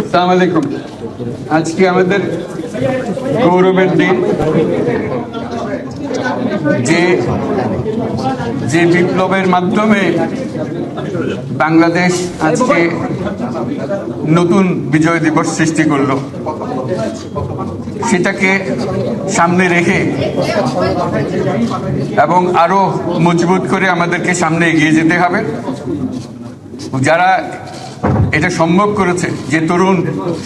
আসসালামু আলাইকুম। আজকে আমাদের গৌরবের দিন। যে যে বিপ্লবের মাধ্যমে বাংলাদেশ আজকে নতুন বিজয় দিবস সৃষ্টি করলো, সেটাকে সামনে রেখে এবং আরো মজবুত করে আমাদেরকে সামনে এগিয়ে যেতে হবে। যারা এটা সম্ভব করেছে, যে তরুণ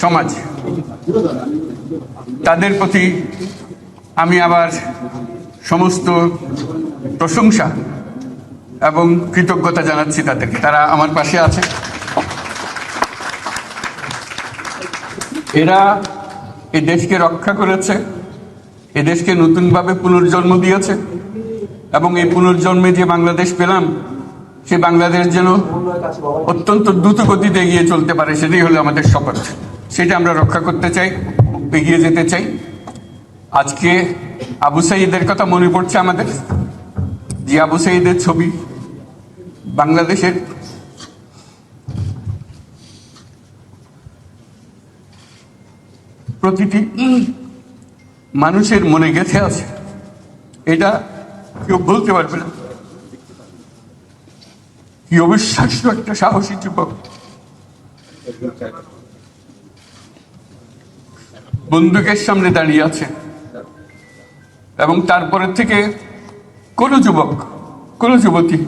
সমাজ, তাদের প্রতি আমি আবার সমস্ত প্রশংসা এবং কৃতজ্ঞতা জানাচ্ছি তাদেরকে। তারা আমার পাশে আছে। এরা এই দেশকে রক্ষা করেছে, এই দেশকে নতুনভাবে পুনর্জন্ম দিয়েছে এবং এই পুনর্জন্মে যে বাংলাদেশ পেলাম, সে বাংলাদেশ যেন অত্যন্ত দ্রুত গতিতে এগিয়ে চলতে পারে, সেটাই হলো আমাদের শপথ। সেটা আমরা রক্ষা করতে চাই, এগিয়ে যেতে চাই। আজকে আবু সাঈদের কথা মনে পড়ছে আমাদের, যে আবু সাঈদের ছবি বাংলাদেশের প্রতিটি মানুষের মনে গেঁথে আছে। এটা কেউ বলতে পারবে না। কি অবিশ্বাস্য একটা সাহসী যুবক, বন্দুকের সামনে দাঁড়িয়ে আছে এবং তারপরে থেকে কোনো যুবক, কোনো যুবতী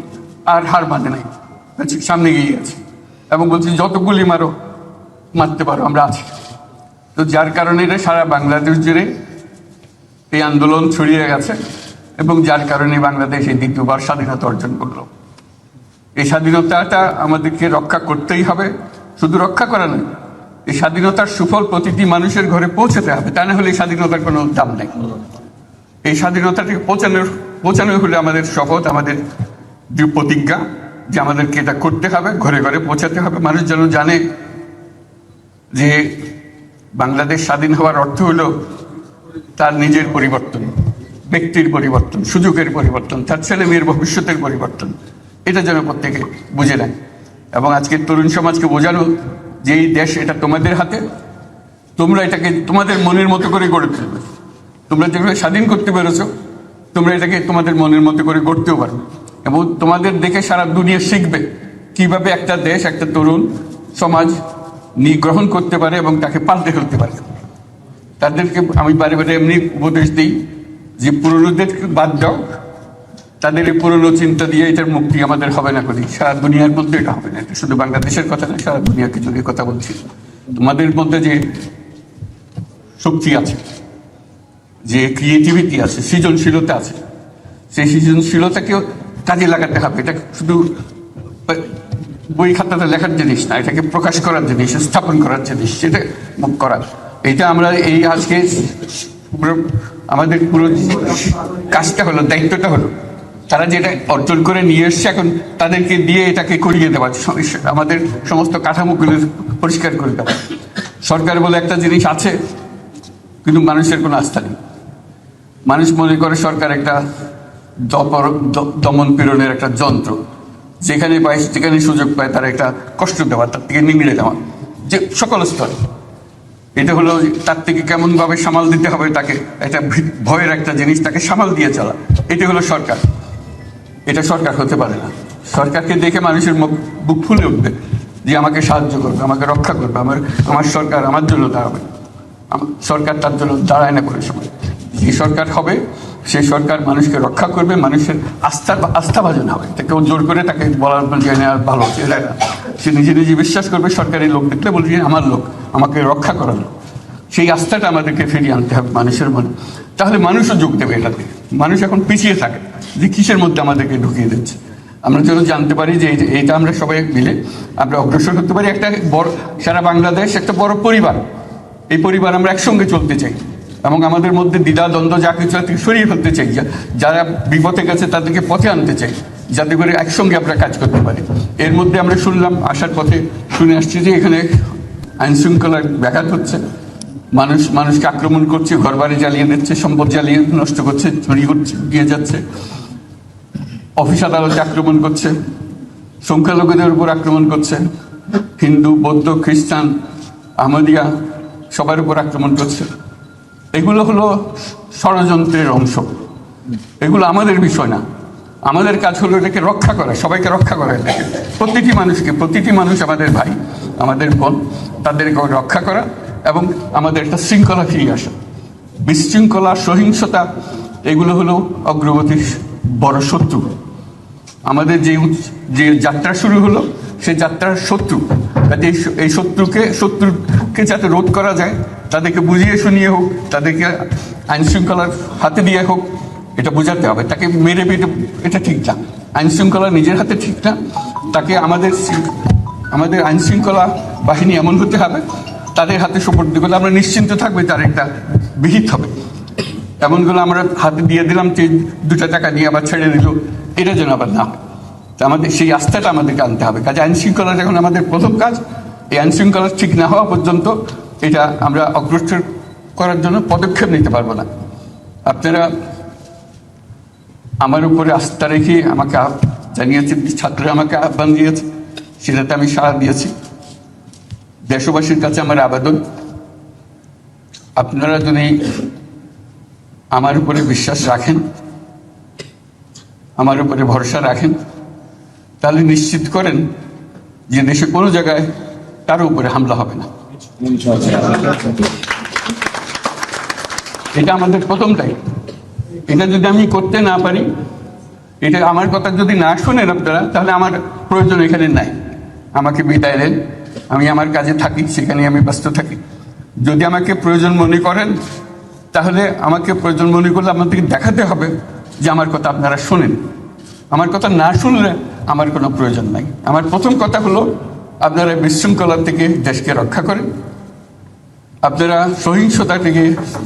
আর হার মানে নাই, সামনে গিয়ে আছে এবং বলছি যত গুলি মারো, মারতে পারো, আমরা আছি। তো যার কারণে এটা সারা বাংলাদেশ জুড়ে এই আন্দোলন ছড়িয়ে গেছে এবং যার কারণে বাংলাদেশ এই দ্বিতীয়বার স্বাধীনতা অর্জন করলো। এই স্বাধীনতাটা আমাদেরকে রক্ষা করতেই হবে। শুধু রক্ষা করা নয়, এই স্বাধীনতার সুফল প্রতিটি মানুষের ঘরে পৌঁছাতে হবে। তা না হলে এই স্বাধীনতার কোনো দাম নেই। এই স্বাধীনতাটিকে পৌঁছানো হলে আমাদের শপথ, আমাদের যে প্রতিজ্ঞা, যে আমাদেরকে এটা করতে হবে, ঘরে ঘরে পৌঁছাতে হবে। মানুষ যেন জানে যে বাংলাদেশ স্বাধীন হওয়ার অর্থ হলো তার নিজের পরিবর্তন, ব্যক্তির পরিবর্তন, সুযোগের পরিবর্তন, তার ছেলে মেয়ের ভবিষ্যতের পরিবর্তন। এটা যেন প্রত্যেকে বুঝে নেয় এবং আজকের তরুণ সমাজকে বোঝানো যে এই দেশ এটা তোমাদের হাতে, তোমরা এটাকে তোমাদের মনের মতো করে গড়ে তুলবে। তোমরা যেভাবে স্বাধীন করতে পেরেছো, তোমরা এটাকে তোমাদের মনের মতো করে গড়তেও পারো এবং তোমাদের দেখে সারা দুনিয়া শিখবে কিভাবে একটা দেশ, একটা তরুণ সমাজ গ্রহণ করতে পারে এবং তাকে পাল্টে ফেলতে পারে। তাদেরকে আমি বারে বারে এমনি উপদেশ দিই যে পুরনোদের বাদ দাও, তাদের এই পুরনো চিন্তা দিয়ে এটার মুক্তি আমাদের হবে না। করি সারা দুনিয়ার মধ্যে এটা হবে না। এটা শুধু বাংলাদেশের কথা না, সারা দুনিয়াকে জুড়ে কথা বলছি। তোমাদের মধ্যে যে শক্তি আছে, যে ক্রিয়েটিভিটি আছে, সৃজনশীলতা আছে, সেই সৃজনশীলতাকেও কাজে লাগাতে হবে। এটা শুধু বই খাতাতে লেখার জিনিস না, এটাকে প্রকাশ করার জিনিস, স্থাপন করার জিনিস, সেটা মুখ করার। এইটা আমরা এই আজকে আমাদের পুরো কাজটা হলো, দায়িত্বটা হলো, তারা যেটা অর্জন করে নিয়ে এসছে এখন তাদেরকে দিয়ে এটাকে করিয়ে দেওয়া, আমাদের সমস্ত কাঠামোগুলো পরিষ্কার করে দেওয়া। সরকার বলে একটা জিনিস আছে, কিন্তু মানুষের কোনো আস্থা নেই। মানুষ মনে করে সরকার একটা দমন পীড়নের একটা যন্ত্র, যেখানে পায়, যেখানে সুযোগ পায় তার একটা কষ্ট দেওয়া, তার থেকে নিংড়ে দেওয়া, যে সকল স্তরে। এটা হলো তার থেকে কেমনভাবে সামাল দিতে হবে তাকে, একটা ভয়ের একটা জিনিস, তাকে সামাল দিয়ে চলা। এটা হলো সরকার। এটা সরকার হতে পারে না। সরকারকে দেখে মানুষের বুক ফুলে উঠবে যে আমাকে সাহায্য করবে, আমাকে রক্ষা করবে, আমার সরকার আমার জন্য দাঁড়াবে। সরকার তার জন্য দাঁড়ায় না কোনো সময়। যে সরকার হবে, সেই সরকার মানুষকে রক্ষা করবে, মানুষের আস্থাভাজন হবে। এটা কেউ জোর করে তাকে বলার জন্য ভালো, এটা না। সে নিজে নিজে বিশ্বাস করবে, সরকারি লোক দেখলে বলবে যে আমার লোক, আমাকে রক্ষা করার লোক। সেই আস্থাটা আমাদেরকে ফিরিয়ে আনতে হবে মানুষের মনে। তাহলে মানুষও যোগ দেবে এটাতে। মানুষ এখন পিছিয়ে থাকে যে কিসের মধ্যে আমাদেরকে ঢুকিয়ে দিচ্ছে। আমরা যেন জানতে পারি যে এইটা আমরা সবাই মিলে আমরা অগ্রসর হতে পারি। একটা বড়, সারা বাংলাদেশ একটা বড় পরিবার। এই পরিবার আমরা একসঙ্গে চলতে চাই এবং আমাদের মধ্যে দ্বিধা দ্বন্দ্ব যা কিছু থেকে সরিয়ে ফেলতে চাই। যারা বিপথে গেছে তাদেরকে পথে আনতে চাই, যাতে করে একসঙ্গে আমরা কাজ করতে পারি। এর মধ্যে আমরা শুনলাম, আসার পথে শুনে আসছি যে এখানে আইন শৃঙ্খলার ব্যাঘাত হচ্ছে, মানুষকে আক্রমণ করছে, ঘরবাড়ি জ্বালিয়ে দিচ্ছে, সম্পদ জ্বালিয়ে নষ্ট করছে, চুরি করছে, দিয়ে যাচ্ছে, অফিস আদালতে আক্রমণ করছে, সংখ্যালঘুদের উপর আক্রমণ করছে, হিন্দু, বৌদ্ধ, খ্রিস্টান আহমদিয়া সবার উপর আক্রমণ করছে, এগুলো হলো ষড়যন্ত্রের অংশ। এগুলো আমাদের বিষয় না। আমাদের কাজ হলো এটাকে রক্ষা করা, সবাইকে রক্ষা করা, এটাকে প্রতিটি মানুষ আমাদের ভাই, আমাদের বোন, তাদেরকে রক্ষা করা এবং আমাদের একটা শৃঙ্খলা ফিরিয়ে আসা। বিশৃঙ্খলা, সহিংসতা এগুলো হলো অগ্রগতির বড় শত্রু। আমাদের যে যাত্রা শুরু হলো সেই যাত্রার শত্রু, কাজে এই শত্রুকে যাতে রোধ করা যায়, তাদেরকে বুঝিয়ে শুনিয়ে হোক, তাদেরকে আইন শৃঙ্খলার হাতে দিয়ে হোক, এটা বোঝাতে হবে। তাকে মেরে পেটে এটা ঠিক না, আইন শৃঙ্খলা নিজের হাতে ঠিক না। তাকে আমাদের আইন শৃঙ্খলা বাহিনী এমন হতে হবে, তাদের হাতে সুপর্দ করলে আমরা নিশ্চিন্ত থাকবে তার একটা বিহিত হবে। এমনগুলো আমরা হাতে দিয়ে দিলাম, যে 2 টাকা নিয়ে আবার ছেড়ে দিল, এটা যেন আবার না হয়। তা আমাদের সেই আস্থাটা আমাদেরকে আনতে হবে। কাজে আইন শৃঙ্খলা যখন আমাদের প্রথম কাজ, এই আইন শৃঙ্খলা ঠিক না হওয়া পর্যন্ত এটা আমরা অগ্রসর করার জন্য পদক্ষেপ নিতে পারবো না। আপনারা আমার উপরে আস্থা রেখে আমাকে জানিয়েছেন, ছাত্ররা আমাকে আহ্বান দিয়েছে, সেটাতে আমি সাড়া দিয়েছি। দেশবাসীর কাছে আমার আবেদন, আপনারা যদি আমার উপরে বিশ্বাস রাখেন, আমার উপরে ভরসা রাখেন, তাহলে নিশ্চিত করেন যে দেশে কোনো জায়গায় কারো উপরে হামলা হবে না। এটা আমাদের প্রথম দায়িত্ব। এটা যদি আমি করতে না পারি, এটা আমার কথা যদি না শোনেন আপনারা, তাহলে আমার প্রয়োজন এখানে নাই। আমাকে বিদায় দেন, আমি আমার কাজে থাকি, সেখানে আমি ব্যস্ত থাকি। যদি আমাকে প্রয়োজন মনে করেন, তাহলে আমাকে প্রয়োজন মনে করলে আপনাদেরকে দেখাতে হবে যে আমার কথা আপনারা শোনেন। আমার কথা না শুনলে আমার কোনো প্রয়োজন নাই। আমার প্রথম কথা হলো, আপনারা বিশৃঙ্খলা থেকে দেশকে রক্ষা করেন, আপনারা সহিংসতা থেকে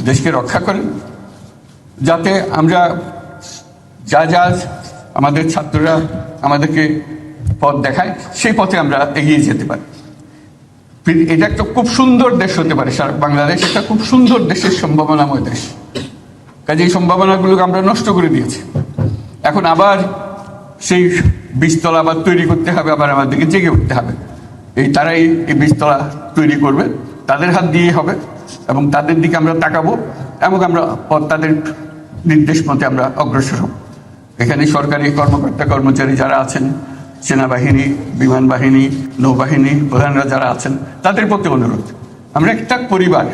দেশকে রক্ষা করেন, যাতে আমরা যা আমাদের ছাত্ররা আমাদেরকে পথ দেখায়, সেই পথে আমরা এগিয়ে যেতে পারি। এটা একটা খুব সুন্দর দেশ হতে পারে, সারা বাংলাদেশ একটা খুব সুন্দর দেশের সম্ভাবনাময় দেশ। কাজে এই সম্ভাবনাগুলোকে আমরা নষ্ট করে দিয়েছি। এখন আবার সেই বীজতলা আবার তৈরি করতে হবে, আবার আমাদেরকে জেগে উঠতে হবে। তারাই এই বীজতলা তৈরি করবে, তাদের হাত দিয়ে হবে, এবং তাদের দিকে আমরা তাকাবো এবং আমরা তাদের নির্দেশ মতে আমরা অগ্রসর হব। এখানে সরকারি কর্মকর্তা কর্মচারী যারা আছেন, সেনাবাহিনী, বিমান বাহিনী, নৌবাহিনী প্রধানরা যারা আছেন, তাদের প্রতি অনুরোধ, আমরা একটা পরিবার।